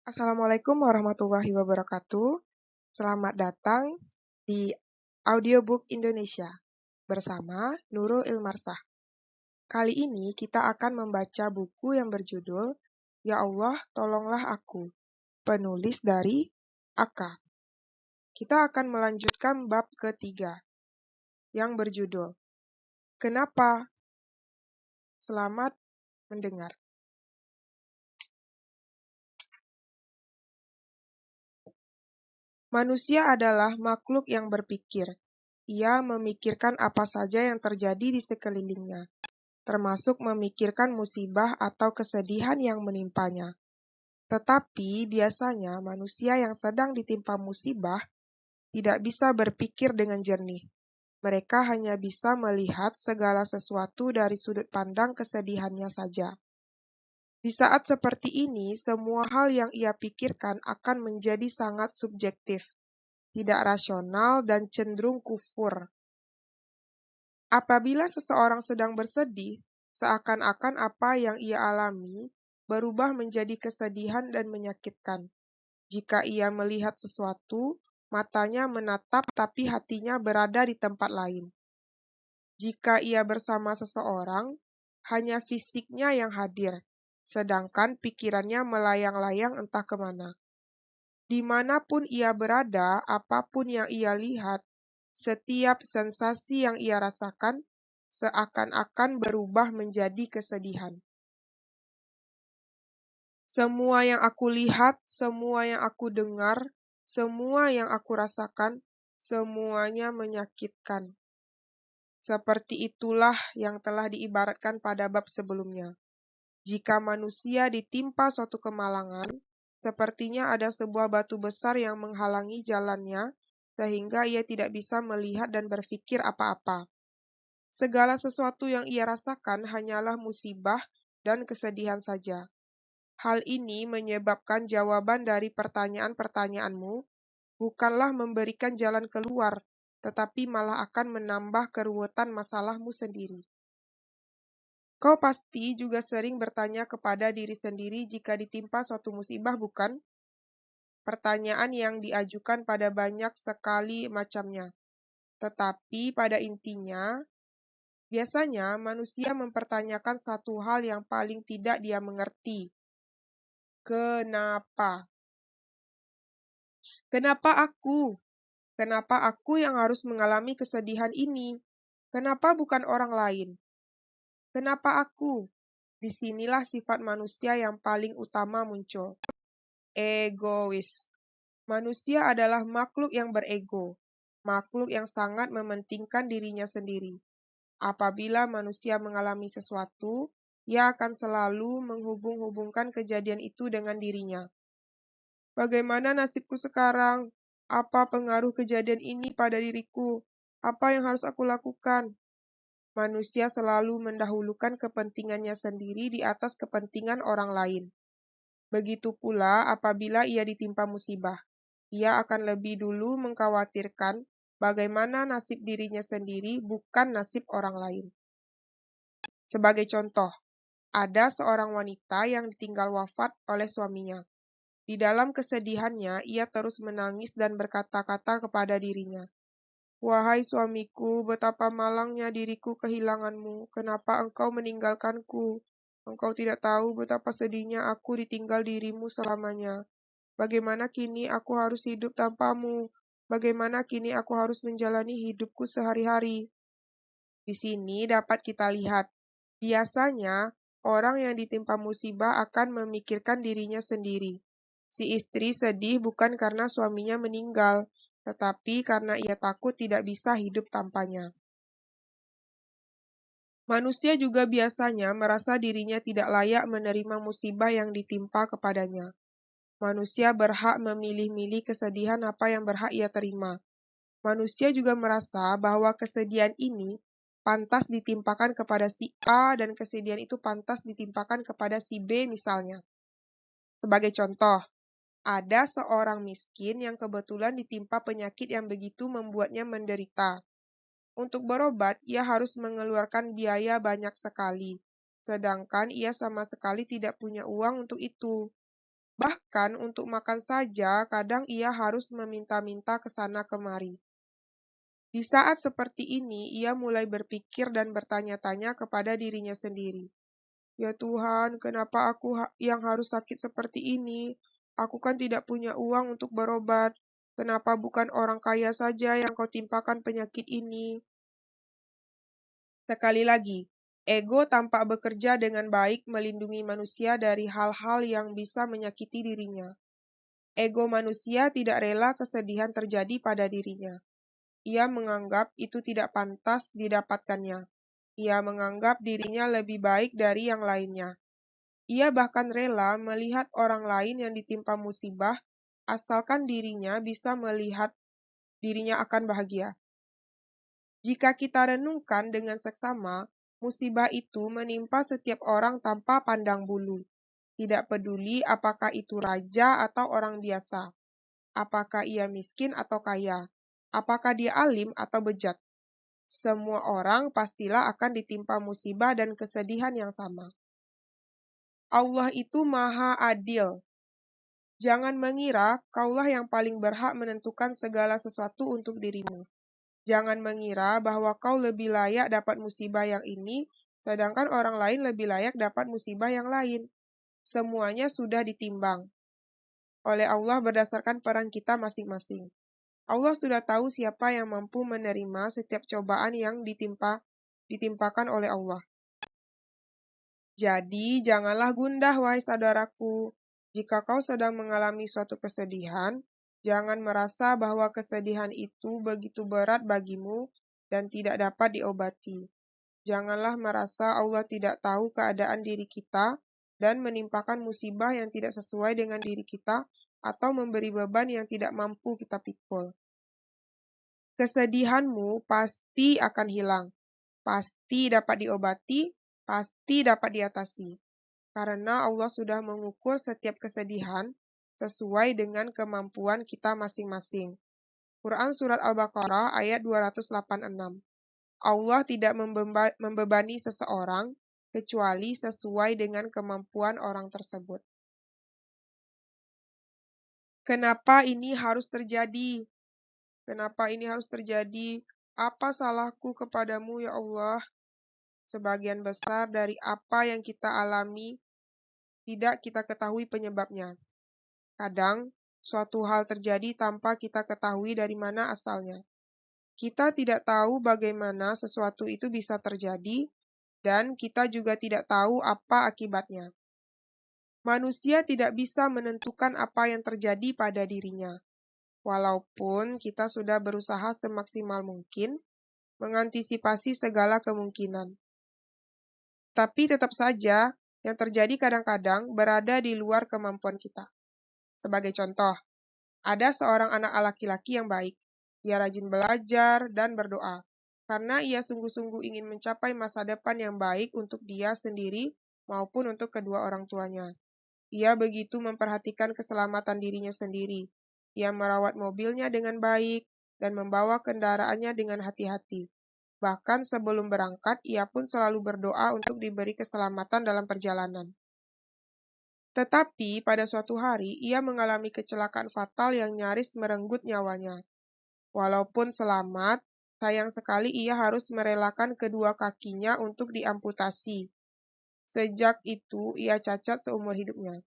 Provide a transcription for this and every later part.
Assalamualaikum warahmatullahi wabarakatuh. Selamat datang di Audiobook Indonesia bersama Nurul Ilmarsah. Kali ini kita akan membaca buku yang berjudul Ya Allah, Tolonglah Aku, penulis dari Aka. Kita akan melanjutkan bab ketiga yang berjudul Kenapa? Selamat mendengar. Manusia adalah makhluk yang berpikir. Ia memikirkan apa saja yang terjadi di sekelilingnya, termasuk memikirkan musibah atau kesedihan yang menimpanya. Tetapi biasanya manusia yang sedang ditimpa musibah tidak bisa berpikir dengan jernih. Mereka hanya bisa melihat segala sesuatu dari sudut pandang kesedihannya saja. Di saat seperti ini, semua hal yang ia pikirkan akan menjadi sangat subjektif, tidak rasional, dan cenderung kufur. Apabila seseorang sedang bersedih, seakan-akan apa yang ia alami berubah menjadi kesedihan dan menyakitkan. Jika ia melihat sesuatu, matanya menatap tapi hatinya berada di tempat lain. Jika ia bersama seseorang, hanya fisiknya yang hadir, sedangkan pikirannya melayang-layang entah kemana. Dimanapun ia berada, apapun yang ia lihat, setiap sensasi yang ia rasakan seakan-akan berubah menjadi kesedihan. Semua yang aku lihat, semua yang aku dengar, semua yang aku rasakan, semuanya menyakitkan. Seperti itulah yang telah diibaratkan pada bab sebelumnya. Jika manusia ditimpa suatu kemalangan, sepertinya ada sebuah batu besar yang menghalangi jalannya, sehingga ia tidak bisa melihat dan berpikir apa-apa. Segala sesuatu yang ia rasakan hanyalah musibah dan kesedihan saja. Hal ini menyebabkan jawaban dari pertanyaan-pertanyaanmu bukanlah memberikan jalan keluar, tetapi malah akan menambah keruwetan masalahmu sendiri. Kau pasti juga sering bertanya kepada diri sendiri jika ditimpa suatu musibah, bukan? Pertanyaan yang diajukan pada banyak sekali macamnya. Tetapi pada intinya, biasanya manusia mempertanyakan satu hal yang paling tidak dia mengerti. Kenapa? Kenapa aku? Kenapa aku yang harus mengalami kesedihan ini? Kenapa bukan orang lain? Kenapa aku? Disinilah sifat manusia yang paling utama muncul. Egois. Manusia adalah makhluk yang berego, makhluk yang sangat mementingkan dirinya sendiri. Apabila manusia mengalami sesuatu, ia akan selalu menghubung-hubungkan kejadian itu dengan dirinya. Bagaimana nasibku sekarang? Apa pengaruh kejadian ini pada diriku? Apa yang harus aku lakukan? Manusia selalu mendahulukan kepentingannya sendiri di atas kepentingan orang lain. Begitu pula apabila ia ditimpa musibah. Ia akan lebih dulu mengkhawatirkan bagaimana nasib dirinya sendiri, bukan nasib orang lain. Sebagai contoh, ada seorang wanita yang ditinggal wafat oleh suaminya. Di dalam kesedihannya, ia terus menangis dan berkata-kata kepada dirinya, "Wahai suamiku, betapa malangnya diriku kehilanganmu. Kenapa engkau meninggalkanku? Engkau tidak tahu betapa sedihnya aku ditinggal dirimu selamanya. Bagaimana kini aku harus hidup tanpamu? Bagaimana kini aku harus menjalani hidupku sehari-hari?" Di sini dapat kita lihat, biasanya orang yang ditimpa musibah akan memikirkan dirinya sendiri. Si istri sedih bukan karena suaminya meninggal, tetapi karena ia takut tidak bisa hidup tanpanya. Manusia juga biasanya merasa dirinya tidak layak menerima musibah yang ditimpa kepadanya. Manusia berhak memilih-milih kesedihan apa yang berhak ia terima. Manusia juga merasa bahwa kesedihan ini pantas ditimpakan kepada si A dan kesedihan itu pantas ditimpakan kepada si B misalnya. Sebagai contoh, ada seorang miskin yang kebetulan ditimpa penyakit yang begitu membuatnya menderita. Untuk berobat, ia harus mengeluarkan biaya banyak sekali, sedangkan ia sama sekali tidak punya uang untuk itu. Bahkan untuk makan saja, kadang ia harus meminta-minta ke sana kemari. Di saat seperti ini, ia mulai berpikir dan bertanya-tanya kepada dirinya sendiri. Ya Tuhan, kenapa aku yang harus sakit seperti ini? Aku kan tidak punya uang untuk berobat. Kenapa bukan orang kaya saja yang kau timpakan penyakit ini? Sekali lagi, ego tampak bekerja dengan baik melindungi manusia dari hal-hal yang bisa menyakiti dirinya. Ego manusia tidak rela kesedihan terjadi pada dirinya. Ia menganggap itu tidak pantas didapatkannya. Ia menganggap dirinya lebih baik dari yang lainnya. Ia bahkan rela melihat orang lain yang ditimpa musibah, asalkan dirinya bisa melihat dirinya akan bahagia. Jika kita renungkan dengan seksama, musibah itu menimpa setiap orang tanpa pandang bulu. Tidak peduli apakah itu raja atau orang biasa, apakah ia miskin atau kaya, apakah dia alim atau bejat. Semua orang pastilah akan ditimpa musibah dan kesedihan yang sama. Allah itu maha adil. Jangan mengira kaulah yang paling berhak menentukan segala sesuatu untuk dirimu. Jangan mengira bahwa kau lebih layak dapat musibah yang ini, sedangkan orang lain lebih layak dapat musibah yang lain. Semuanya sudah ditimbang oleh Allah berdasarkan peran kita masing-masing. Allah sudah tahu siapa yang mampu menerima setiap cobaan yang ditimpakan oleh Allah. Jadi, janganlah gundah, wahai saudaraku. Jika kau sedang mengalami suatu kesedihan, jangan merasa bahwa kesedihan itu begitu berat bagimu dan tidak dapat diobati. Janganlah merasa Allah tidak tahu keadaan diri kita dan menimpakan musibah yang tidak sesuai dengan diri kita atau memberi beban yang tidak mampu kita pikul. Kesedihanmu pasti akan hilang, pasti dapat diobati, pasti dapat diatasi. Karena Allah sudah mengukur setiap kesedihan sesuai dengan kemampuan kita masing-masing. Quran Surat Al-Baqarah ayat 286. Allah tidak membebani seseorang kecuali sesuai dengan kemampuan orang tersebut. Kenapa ini harus terjadi? Kenapa ini harus terjadi? Apa salahku kepadamu, ya Allah? Sebagian besar dari apa yang kita alami tidak kita ketahui penyebabnya. Kadang, suatu hal terjadi tanpa kita ketahui dari mana asalnya. Kita tidak tahu bagaimana sesuatu itu bisa terjadi, dan kita juga tidak tahu apa akibatnya. Manusia tidak bisa menentukan apa yang terjadi pada dirinya, walaupun kita sudah berusaha semaksimal mungkin mengantisipasi segala kemungkinan. Tapi tetap saja, yang terjadi kadang-kadang berada di luar kemampuan kita. Sebagai contoh, ada seorang anak laki-laki yang baik. Ia rajin belajar dan berdoa, karena ia sungguh-sungguh ingin mencapai masa depan yang baik untuk dia sendiri maupun untuk kedua orang tuanya. Ia begitu memperhatikan keselamatan dirinya sendiri. Ia merawat mobilnya dengan baik dan membawa kendaraannya dengan hati-hati. Bahkan sebelum berangkat, ia pun selalu berdoa untuk diberi keselamatan dalam perjalanan. Tetapi pada suatu hari, ia mengalami kecelakaan fatal yang nyaris merenggut nyawanya. Walaupun selamat, sayang sekali ia harus merelakan kedua kakinya untuk diamputasi. Sejak itu, ia cacat seumur hidupnya.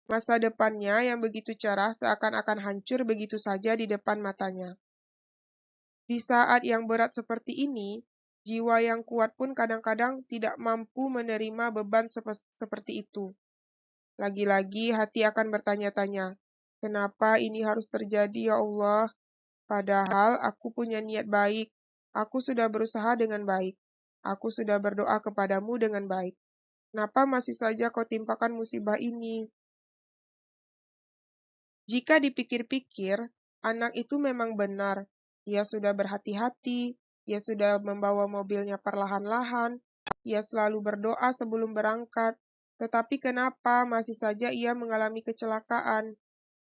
Masa depannya yang begitu cerah seakan-akan hancur begitu saja di depan matanya. Di saat yang berat seperti ini, jiwa yang kuat pun kadang-kadang tidak mampu menerima beban seperti itu. Lagi-lagi hati akan bertanya-tanya, kenapa ini harus terjadi ya Allah? Padahal aku punya niat baik. Aku sudah berusaha dengan baik. Aku sudah berdoa kepadamu dengan baik. Kenapa masih saja kau timpakan musibah ini? Jika dipikir-pikir, anak itu memang benar. Ia sudah berhati-hati, ia sudah membawa mobilnya perlahan-lahan, ia selalu berdoa sebelum berangkat. Tetapi kenapa masih saja ia mengalami kecelakaan?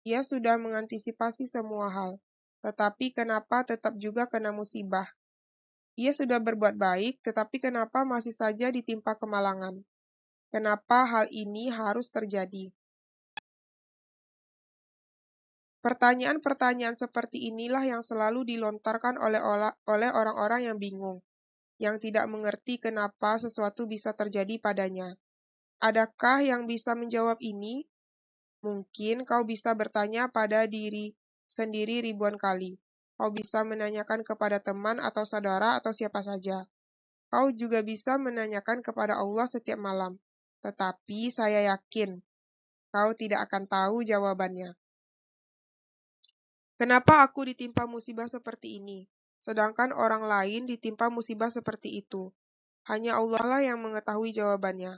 Ia sudah mengantisipasi semua hal, tetapi kenapa tetap juga kena musibah? Ia sudah berbuat baik, tetapi kenapa masih saja ditimpa kemalangan? Kenapa hal ini harus terjadi? Pertanyaan-pertanyaan seperti inilah yang selalu dilontarkan oleh orang-orang yang bingung, yang tidak mengerti kenapa sesuatu bisa terjadi padanya. Adakah yang bisa menjawab ini? Mungkin kau bisa bertanya pada diri sendiri ribuan kali. Kau bisa menanyakan kepada teman atau saudara atau siapa saja. Kau juga bisa menanyakan kepada Allah setiap malam. Tetapi saya yakin kau tidak akan tahu jawabannya. Kenapa aku ditimpa musibah seperti ini, sedangkan orang lain ditimpa musibah seperti itu? Hanya Allah lah yang mengetahui jawabannya.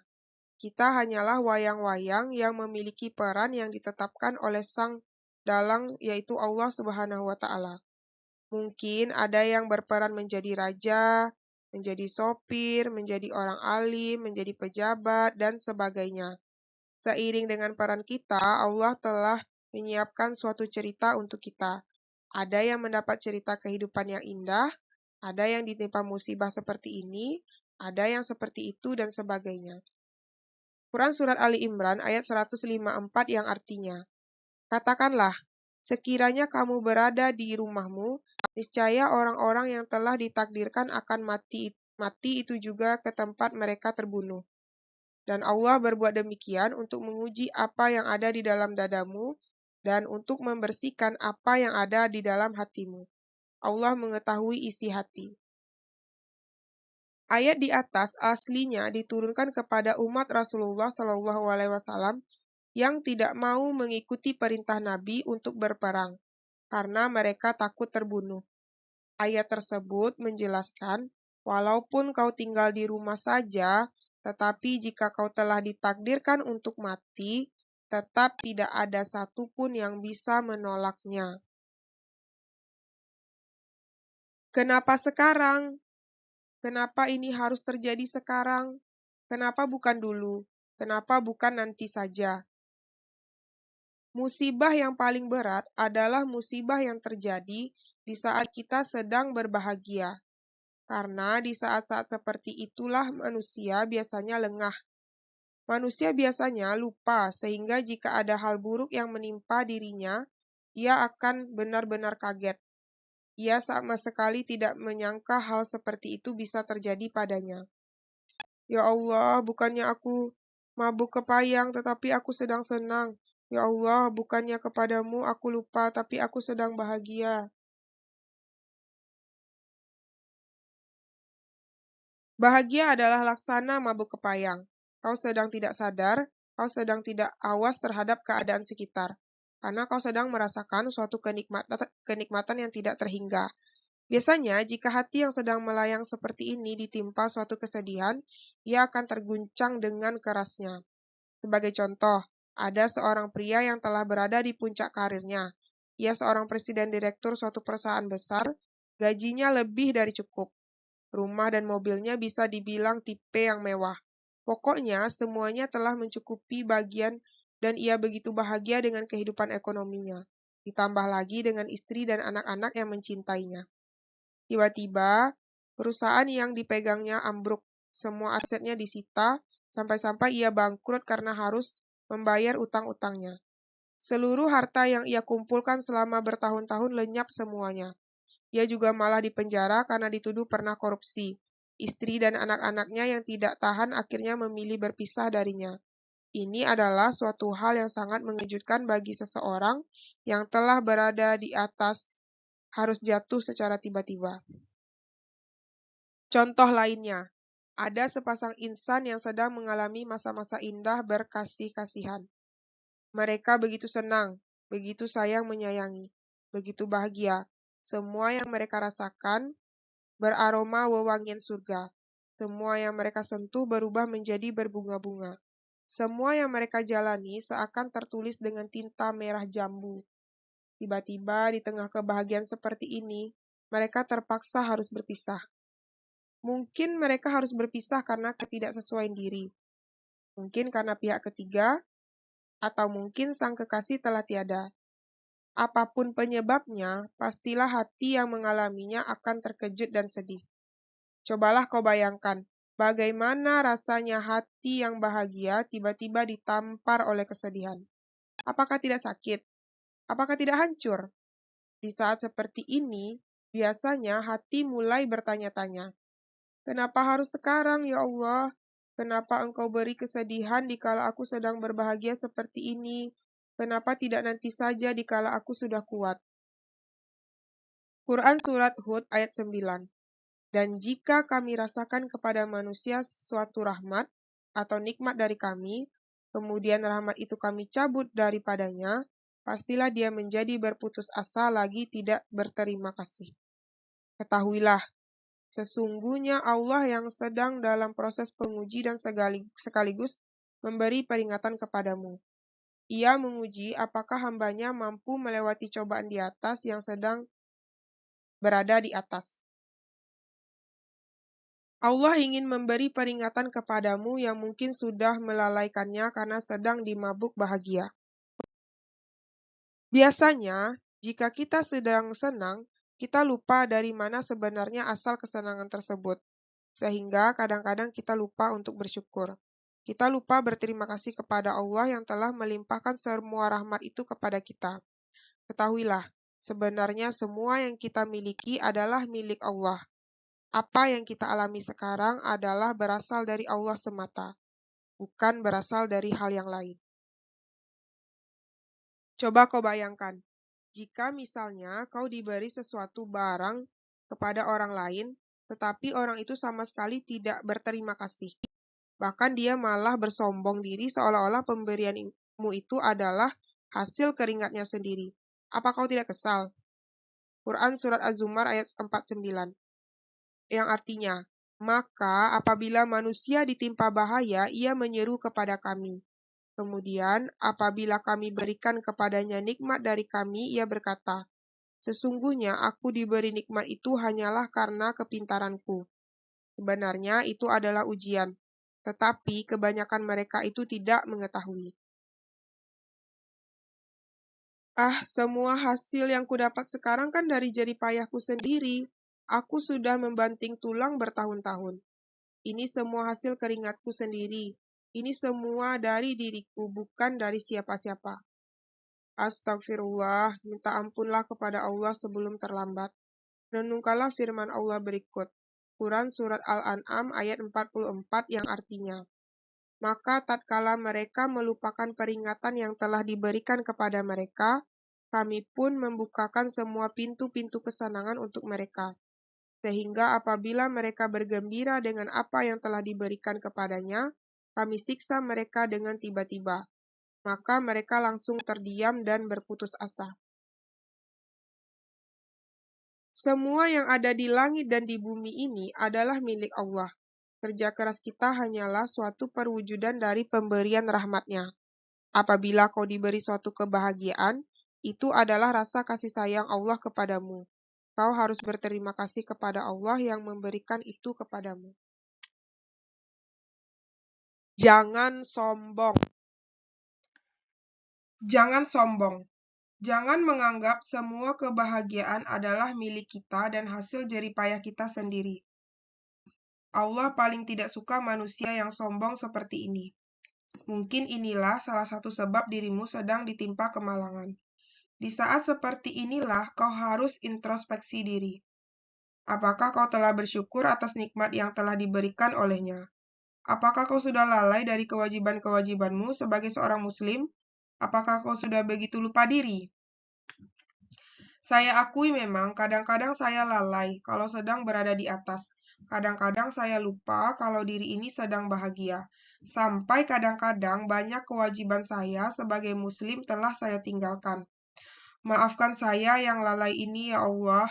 Kita hanyalah wayang-wayang yang memiliki peran yang ditetapkan oleh Sang Dalang, yaitu Allah Subhanahu wa Ta'ala. Mungkin ada yang berperan menjadi raja, menjadi sopir, menjadi orang alim, menjadi pejabat, dan sebagainya. Seiring dengan peran kita, Allah telah menyiapkan suatu cerita untuk kita. Ada yang mendapat cerita kehidupan yang indah, ada yang ditimpa musibah seperti ini, ada yang seperti itu, dan sebagainya. Quran Surat Ali Imran ayat 154 yang artinya, katakanlah, sekiranya kamu berada di rumahmu, niscaya orang-orang yang telah ditakdirkan akan mati itu juga ke tempat mereka terbunuh. Dan Allah berbuat demikian untuk menguji apa yang ada di dalam dadamu dan untuk membersihkan apa yang ada di dalam hatimu. Allah mengetahui isi hati. Ayat di atas aslinya diturunkan kepada umat Rasulullah Shallallahu Alaihi Wasallam yang tidak mau mengikuti perintah Nabi untuk berperang karena mereka takut terbunuh. Ayat tersebut menjelaskan, walaupun kau tinggal di rumah saja, tetapi jika kau telah ditakdirkan untuk mati, tetap tidak ada satupun yang bisa menolaknya. Kenapa sekarang? Kenapa ini harus terjadi sekarang? Kenapa bukan dulu? Kenapa bukan nanti saja? Musibah yang paling berat adalah musibah yang terjadi di saat kita sedang berbahagia. Karena di saat-saat seperti itulah manusia biasanya lengah. Manusia biasanya lupa, sehingga jika ada hal buruk yang menimpa dirinya, ia akan benar-benar kaget. Ia sama sekali tidak menyangka hal seperti itu bisa terjadi padanya. Ya Allah, bukannya aku mabuk kepayang, tetapi aku sedang senang. Ya Allah, bukannya kepadamu aku lupa, tapi aku sedang bahagia. Bahagia adalah laksana mabuk kepayang. Kau sedang tidak sadar, kau sedang tidak awas terhadap keadaan sekitar, karena kau sedang merasakan suatu kenikmatan yang tidak terhingga. Biasanya, jika hati yang sedang melayang seperti ini ditimpa suatu kesedihan, ia akan terguncang dengan kerasnya. Sebagai contoh, ada seorang pria yang telah berada di puncak karirnya. Ia seorang presiden direktur suatu perusahaan besar, gajinya lebih dari cukup. Rumah dan mobilnya bisa dibilang tipe yang mewah. Pokoknya, semuanya telah mencukupi bagian dan ia begitu bahagia dengan kehidupan ekonominya. Ditambah lagi dengan istri dan anak-anak yang mencintainya. Tiba-tiba, perusahaan yang dipegangnya ambruk. Semua asetnya disita, sampai-sampai ia bangkrut karena harus membayar utang-utangnya. Seluruh harta yang ia kumpulkan selama bertahun-tahun lenyap semuanya. Ia juga malah dipenjara karena dituduh pernah korupsi. Istri dan anak-anaknya yang tidak tahan akhirnya memilih berpisah darinya. Ini adalah suatu hal yang sangat mengejutkan bagi seseorang yang telah berada di atas harus jatuh secara tiba-tiba. Contoh lainnya, ada sepasang insan yang sedang mengalami masa-masa indah berkasih-kasihan. Mereka begitu senang, begitu sayang menyayangi, begitu bahagia. Semua yang mereka rasakan beraroma wewangian surga. Semua yang mereka sentuh berubah menjadi berbunga-bunga. Semua yang mereka jalani seakan tertulis dengan tinta merah jambu. Tiba-tiba di tengah kebahagiaan seperti ini, mereka terpaksa harus berpisah. Mungkin mereka harus berpisah karena ketidaksesuaian diri. Mungkin karena pihak ketiga, atau mungkin sang kekasih telah tiada. Apapun penyebabnya, pastilah hati yang mengalaminya akan terkejut dan sedih. Cobalah kau bayangkan, bagaimana rasanya hati yang bahagia tiba-tiba ditampar oleh kesedihan. Apakah tidak sakit? Apakah tidak hancur? Di saat seperti ini, biasanya hati mulai bertanya-tanya, "Kenapa harus sekarang, ya Allah? Kenapa Engkau beri kesedihan dikala aku sedang berbahagia seperti ini? Kenapa tidak nanti saja dikala aku sudah kuat?" Quran Surat Hud ayat 9. Dan jika kami rasakan kepada manusia suatu rahmat atau nikmat dari kami, kemudian rahmat itu kami cabut daripadanya, pastilah dia menjadi berputus asa lagi tidak berterima kasih. Ketahuilah, sesungguhnya Allah yang sedang dalam proses penguji dan sekaligus memberi peringatan kepadamu. Ia menguji apakah hambanya mampu melewati cobaan di atas yang sedang berada di atas. Allah ingin memberi peringatan kepadamu yang mungkin sudah melalaikannya karena sedang dimabuk bahagia. Biasanya, jika kita sedang senang, kita lupa dari mana sebenarnya asal kesenangan tersebut, sehingga kadang-kadang kita lupa untuk bersyukur. Kita lupa berterima kasih kepada Allah yang telah melimpahkan semua rahmat itu kepada kita. Ketahuilah, sebenarnya semua yang kita miliki adalah milik Allah. Apa yang kita alami sekarang adalah berasal dari Allah semata, bukan berasal dari hal yang lain. Coba kau bayangkan, jika misalnya kau diberi sesuatu barang kepada orang lain, tetapi orang itu sama sekali tidak berterima kasih. Bahkan dia malah bersombong diri seolah-olah pemberianmu itu adalah hasil keringatnya sendiri. Apa kau tidak kesal? Quran Surat Az-Zumar ayat 49. Yang artinya, maka apabila manusia ditimpa bahaya, ia menyeru kepada kami. Kemudian, apabila kami berikan kepadanya nikmat dari kami, ia berkata, "Sesungguhnya aku diberi nikmat itu hanyalah karena kepintaranku." Sebenarnya itu adalah ujian, tetapi kebanyakan mereka itu tidak mengetahui. Semua hasil yang kudapat sekarang kan dari jerih payahku sendiri. Aku sudah membanting tulang bertahun-tahun. Ini semua hasil keringatku sendiri. Ini semua dari diriku, bukan dari siapa-siapa. Astagfirullah, minta ampunlah kepada Allah sebelum terlambat. Renungkanlah firman Allah berikut. Quran Surat Al-An'am ayat 44 yang artinya, maka tatkala mereka melupakan peringatan yang telah diberikan kepada mereka, kami pun membukakan semua pintu-pintu kesenangan untuk mereka. Sehingga apabila mereka bergembira dengan apa yang telah diberikan kepadanya, kami siksa mereka dengan tiba-tiba. Maka mereka langsung terdiam dan berputus asa. Semua yang ada di langit dan di bumi ini adalah milik Allah. Kerja keras kita hanyalah suatu perwujudan dari pemberian rahmat-Nya. Apabila kau diberi suatu kebahagiaan, itu adalah rasa kasih sayang Allah kepadamu. Kau harus berterima kasih kepada Allah yang memberikan itu kepadamu. Jangan sombong. Jangan sombong. Jangan menganggap semua kebahagiaan adalah milik kita dan hasil jerih payah kita sendiri. Allah paling tidak suka manusia yang sombong seperti ini. Mungkin inilah salah satu sebab dirimu sedang ditimpa kemalangan. Di saat seperti inilah kau harus introspeksi diri. Apakah kau telah bersyukur atas nikmat yang telah diberikan olehnya? Apakah kau sudah lalai dari kewajiban-kewajibanmu sebagai seorang muslim? Apakah kau sudah begitu lupa diri? Saya akui memang kadang-kadang saya lalai kalau sedang berada di atas. Kadang-kadang saya lupa kalau diri ini sedang bahagia. Sampai kadang-kadang banyak kewajiban saya sebagai muslim telah saya tinggalkan. Maafkan saya yang lalai ini ya Allah.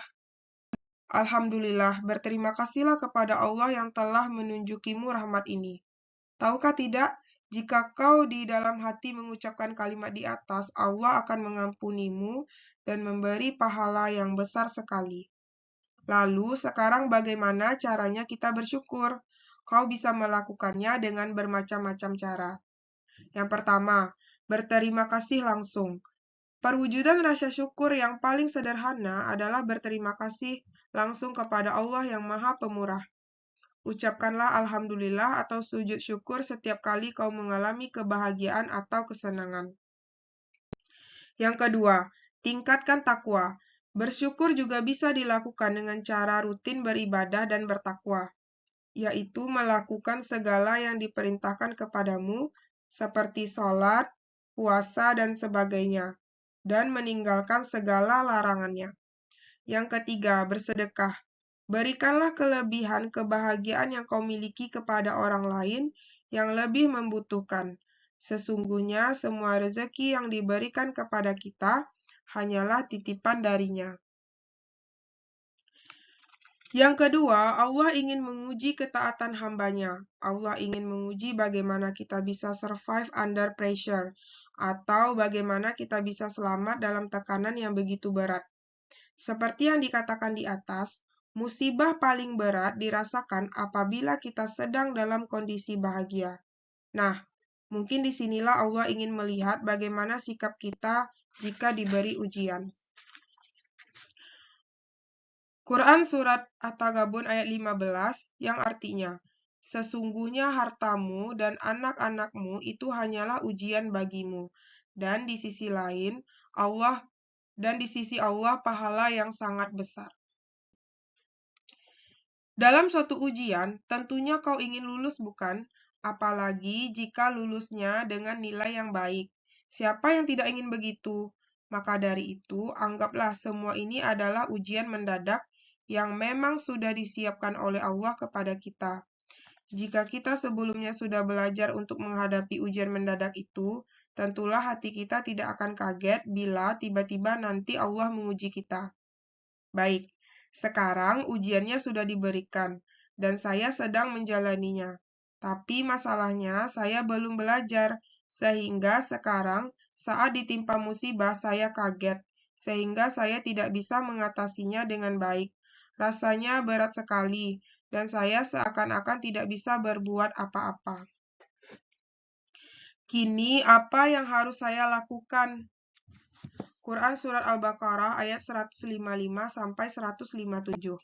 Alhamdulillah, berterima kasihlah kepada Allah yang telah menunjukimu rahmat ini. Tahukah tidak, jika kau di dalam hati mengucapkan kalimat di atas, Allah akan mengampunimu dan memberi pahala yang besar sekali. Lalu, sekarang bagaimana caranya kita bersyukur? Kau bisa melakukannya dengan bermacam-macam cara. Yang pertama, berterima kasih langsung. Perwujudan rasa syukur yang paling sederhana adalah berterima kasih langsung kepada Allah yang Maha Pemurah. Ucapkanlah Alhamdulillah atau sujud syukur setiap kali kau mengalami kebahagiaan atau kesenangan. Yang kedua, Tingkatkan takwa. Bersyukur juga bisa dilakukan dengan cara rutin beribadah dan bertakwa, yaitu melakukan segala yang diperintahkan kepadamu, seperti sholat, puasa, dan sebagainya, dan meninggalkan segala larangannya. Yang ketiga, bersedekah. Berikanlah kelebihan kebahagiaan yang kau miliki kepada orang lain yang lebih membutuhkan. Sesungguhnya semua rezeki yang diberikan kepada kita hanyalah titipan darinya. Yang kedua, Allah ingin menguji ketaatan hambanya. Allah ingin menguji bagaimana kita bisa survive under pressure, atau bagaimana kita bisa selamat dalam tekanan yang begitu berat. Seperti yang dikatakan di atas, musibah paling berat dirasakan apabila kita sedang dalam kondisi bahagia. Nah, mungkin disinilah Allah ingin melihat bagaimana sikap kita jika diberi ujian. Quran Surat At-Taghabun ayat 15 yang artinya, sesungguhnya hartamu dan anak-anakmu itu hanyalah ujian bagimu, dan di sisi Allah pahala yang sangat besar. Dalam suatu ujian, tentunya kau ingin lulus bukan? Apalagi jika lulusnya dengan nilai yang baik. Siapa yang tidak ingin begitu? Maka dari itu, anggaplah semua ini adalah ujian mendadak yang memang sudah disiapkan oleh Allah kepada kita. Jika kita sebelumnya sudah belajar untuk menghadapi ujian mendadak itu, tentulah hati kita tidak akan kaget bila tiba-tiba nanti Allah menguji kita. Baik, sekarang ujiannya sudah diberikan, dan saya sedang menjalaninya. Tapi masalahnya saya belum belajar, sehingga sekarang saat ditimpa musibah saya kaget, sehingga saya tidak bisa mengatasinya dengan baik. Rasanya berat sekali, dan saya seakan-akan tidak bisa berbuat apa-apa. Kini apa yang harus saya lakukan? Quran Surat Al-Baqarah ayat 155-157.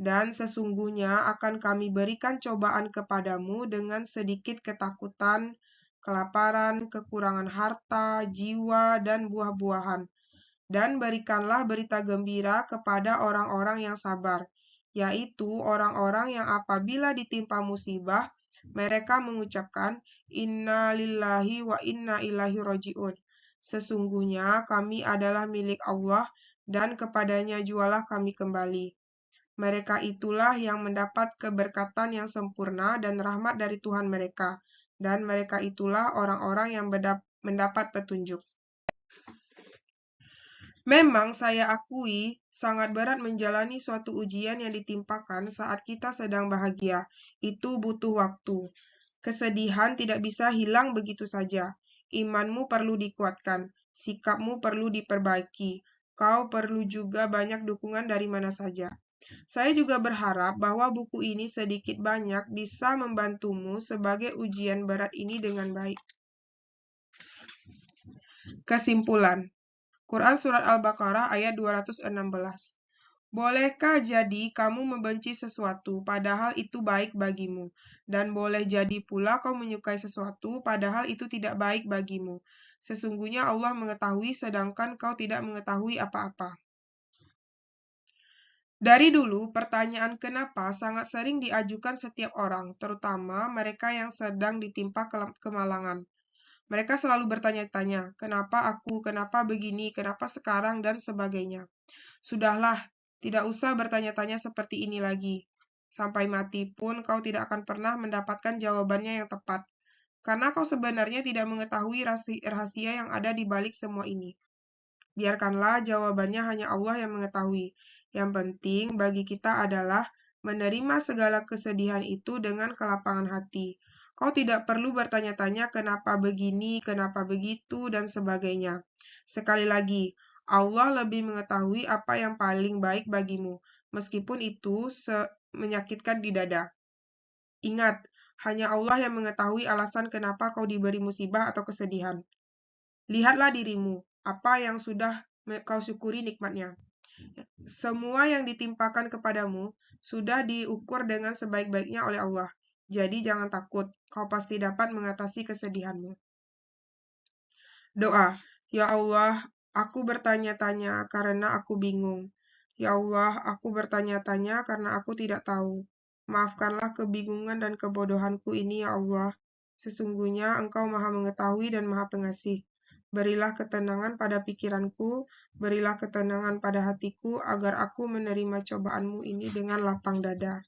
Dan sesungguhnya akan kami berikan cobaan kepadamu dengan sedikit ketakutan, kelaparan, kekurangan harta, jiwa, dan buah-buahan. Dan berikanlah berita gembira kepada orang-orang yang sabar, yaitu orang-orang yang apabila ditimpa musibah, mereka mengucapkan, Inna lillahi wa inna ilaihi raji'un. Sesungguhnya kami adalah milik Allah, dan kepadanya jualah kami kembali. Mereka itulah yang mendapat keberkatan yang sempurna dan rahmat dari Tuhan mereka, dan mereka itulah orang-orang yang mendapat petunjuk. Memang saya akui sangat berat menjalani suatu ujian yang ditimpakan saat kita sedang bahagia. Itu butuh waktu. Kesedihan tidak bisa hilang begitu saja. Imanmu perlu dikuatkan, sikapmu perlu diperbaiki. Kau perlu juga banyak dukungan dari mana saja. Saya juga berharap bahwa buku ini sedikit banyak bisa membantumu sebagai ujian berat ini dengan baik. Kesimpulan. Quran Surat Al-Baqarah ayat 216. Bolehkah jadi kamu membenci sesuatu padahal itu baik bagimu, dan boleh jadi pula kau menyukai sesuatu padahal itu tidak baik bagimu. Sesungguhnya Allah mengetahui sedangkan kau tidak mengetahui apa-apa. Dari dulu, pertanyaan kenapa sangat sering diajukan setiap orang, terutama mereka yang sedang ditimpa kemalangan. Mereka selalu bertanya-tanya, kenapa aku, kenapa begini, kenapa sekarang, dan sebagainya. Sudahlah, tidak usah bertanya-tanya seperti ini lagi. Sampai mati pun kau tidak akan pernah mendapatkan jawabannya yang tepat. Karena kau sebenarnya tidak mengetahui rahasia yang ada di balik semua ini. Biarkanlah jawabannya hanya Allah yang mengetahui. Yang penting bagi kita adalah menerima segala kesedihan itu dengan kelapangan hati. Kau tidak perlu bertanya-tanya kenapa begini, kenapa begitu, dan sebagainya. Sekali lagi, Allah lebih mengetahui apa yang paling baik bagimu, meskipun itu menyakitkan di dada. Ingat, hanya Allah yang mengetahui alasan kenapa kau diberi musibah atau kesedihan. Lihatlah dirimu, apa yang sudah kau syukuri nikmatnya. Semua yang ditimpakan kepadamu sudah diukur dengan sebaik-baiknya oleh Allah. Jadi jangan takut, kau pasti dapat mengatasi kesedihanmu. Doa, Ya Allah, Aku bertanya-tanya karena aku bingung. Ya Allah, aku bertanya-tanya karena aku tidak tahu. Maafkanlah kebingungan dan kebodohanku ini, ya Allah. Sesungguhnya Engkau Maha Mengetahui dan Maha Pengasih. Berilah ketenangan pada pikiranku, berilah ketenangan pada hatiku, agar aku menerima cobaanmu ini dengan lapang dada.